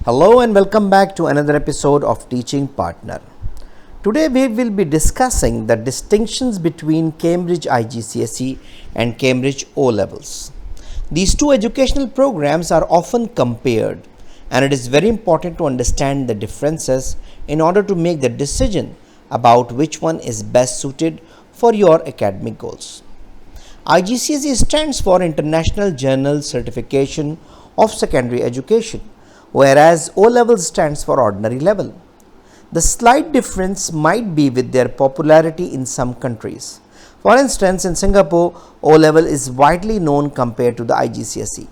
Hello and welcome back to another episode of Teaching Partner. Today we will be discussing the distinctions between Cambridge IGCSE and Cambridge O levels. These two educational programs are often compared, and it is very important to understand the differences in order to make the decision about which one is best suited for your academic goals. IGCSE stands for International Journal Certification of Secondary Education, whereas O level stands for ordinary level. The slight difference might be with their popularity in some countries. For instance, in Singapore, O level is widely known compared to the IGCSE.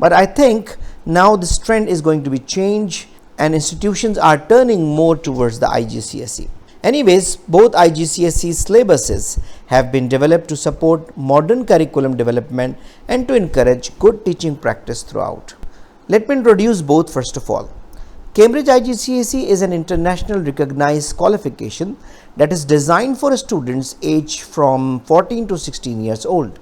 But I think now this trend is going to be changed and institutions are turning more towards the IGCSE. Anyways, both IGCSE syllabuses have been developed to support modern curriculum development and to encourage good teaching practice throughout. Let me introduce both first of all. Cambridge IGCSE is an international recognized qualification that is designed for students aged from 14 to 16 years old.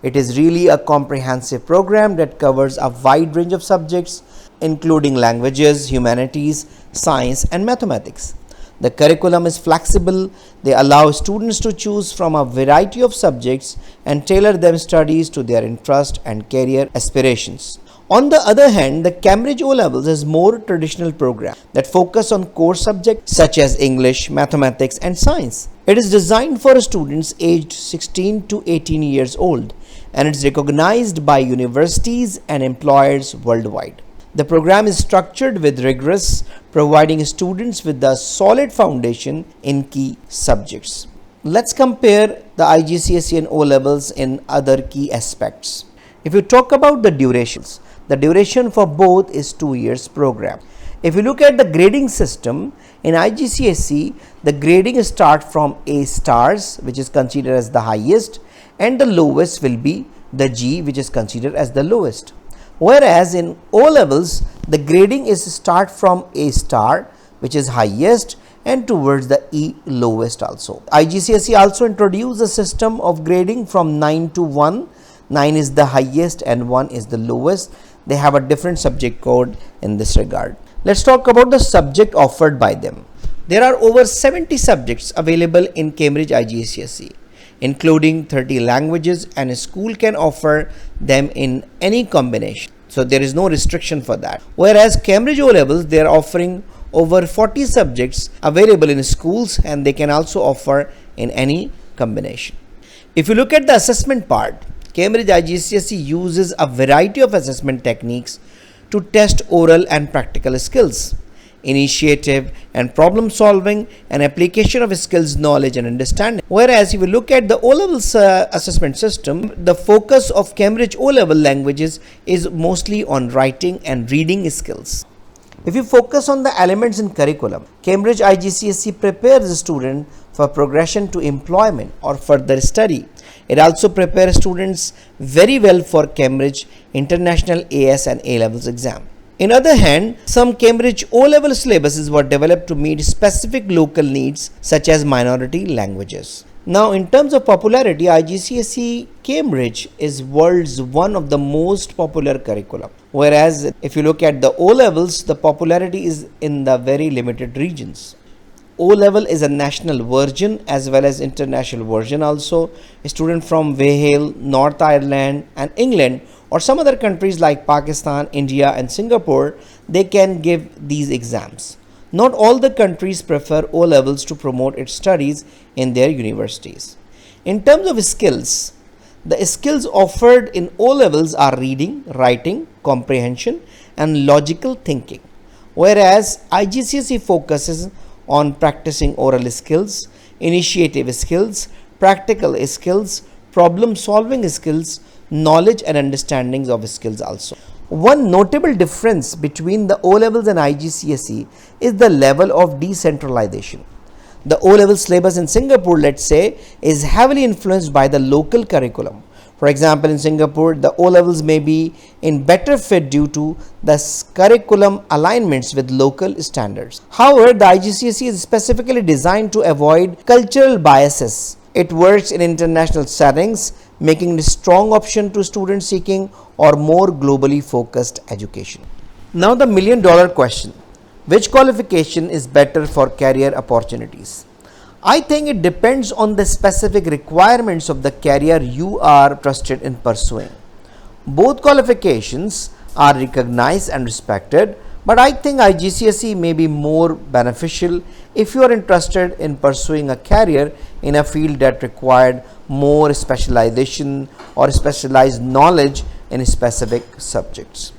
It is really a comprehensive program that covers a wide range of subjects including languages, humanities, science and mathematics. The curriculum is flexible. They allow students to choose from a variety of subjects and tailor their studies to their interest and career aspirations. On the other hand, the Cambridge O levels is more traditional program that focus on core subjects such as English, mathematics and science. It is designed for students aged 16 to 18 years old and it is recognized by universities and employers worldwide. The program is structured with rigorous, providing students with a solid foundation in key subjects. Let's compare the IGCSE and O levels in other key aspects. If you talk about the durations, the duration for both is 2 years program. If you look at the grading system, in IGCSE, the grading starts from A stars, which is considered as the highest, and the lowest will be the G, which is considered as the lowest. Whereas in O levels, the grading is start from A star, which is highest, and towards the E lowest also. IGCSE also introduced a system of grading from 9 to 1. 9 is the highest and 1 is the lowest. They have a different subject code in this regard. Let's talk about the subject offered by them. There are over 70 subjects available in Cambridge IGCSE, including 30 languages, and a school can offer them in any combination. So there is no restriction for that. Whereas Cambridge O levels, they are offering over 40 subjects available in schools and they can also offer in any combination. If you look at the assessment part, Cambridge IGCSE uses a variety of assessment techniques to test oral and practical skills, initiative and problem solving, and application of skills, knowledge and understanding. Whereas if you look at the O levels assessment system, the focus of Cambridge O level languages is mostly on writing and reading skills. If you focus on the elements in curriculum, Cambridge IGCSE prepares the student for progression to employment or further study. It also prepares students very well for Cambridge International AS and A levels exam. In other hand, some Cambridge O level syllabuses were developed to meet specific local needs such as minority languages. Now, in terms of popularity, IGCSE Cambridge is world's one of the most popular curriculum. Whereas if you look at the O levels, the popularity is in the very limited regions. O level is a national version as well as international version also. A student from Wales, North Ireland and England or some other countries like Pakistan, India and Singapore, they can give these exams. Not all the countries prefer O levels to promote its studies in their universities. In terms of skills, the skills offered in O levels are reading, writing, comprehension and logical thinking. Whereas IGCSE focuses on practicing oral skills, initiative skills, practical skills, problem solving skills, knowledge and understandings of skills also. One notable difference between the O levels and IGCSE is the level of decentralization. The O level syllabus in Singapore, let's say, is heavily influenced by the local curriculum. For example, in Singapore, the O levels may be in better fit due to the curriculum alignments with local standards. However, the IGCSE is specifically designed to avoid cultural biases. It works in international settings, making it a strong option to students seeking or more globally focused education. Now the $1,000,000 question. Which qualification is better for career opportunities? I think it depends on the specific requirements of the career you are interested in pursuing. Both qualifications are recognized and respected, but I think IGCSE may be more beneficial if you are interested in pursuing a career in a field that required more specialization or specialized knowledge in specific subjects.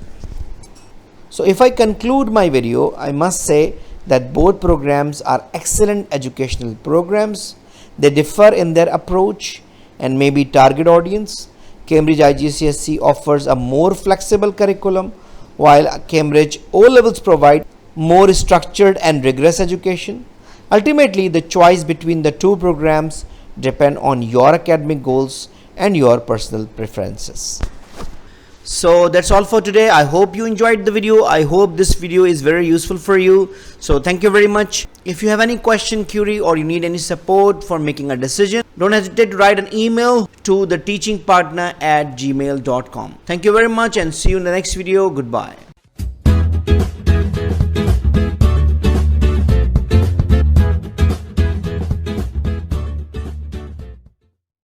So if I conclude my video, I must say that both programs are excellent educational programs. They differ in their approach and maybe target audience. Cambridge IGCSE offers a more flexible curriculum, while Cambridge O levels provide more structured and rigorous education. Ultimately, the choice between the two programs depend on your academic goals and your personal preferences. So that's all for today. I hope you enjoyed the video. I hope this video is very useful for you. So thank you very much. If you have any question, query, or you need any support for making a decision, don't hesitate to write an email to theteachingpartner@gmail.com. Thank you very much and see you in the next video. Goodbye.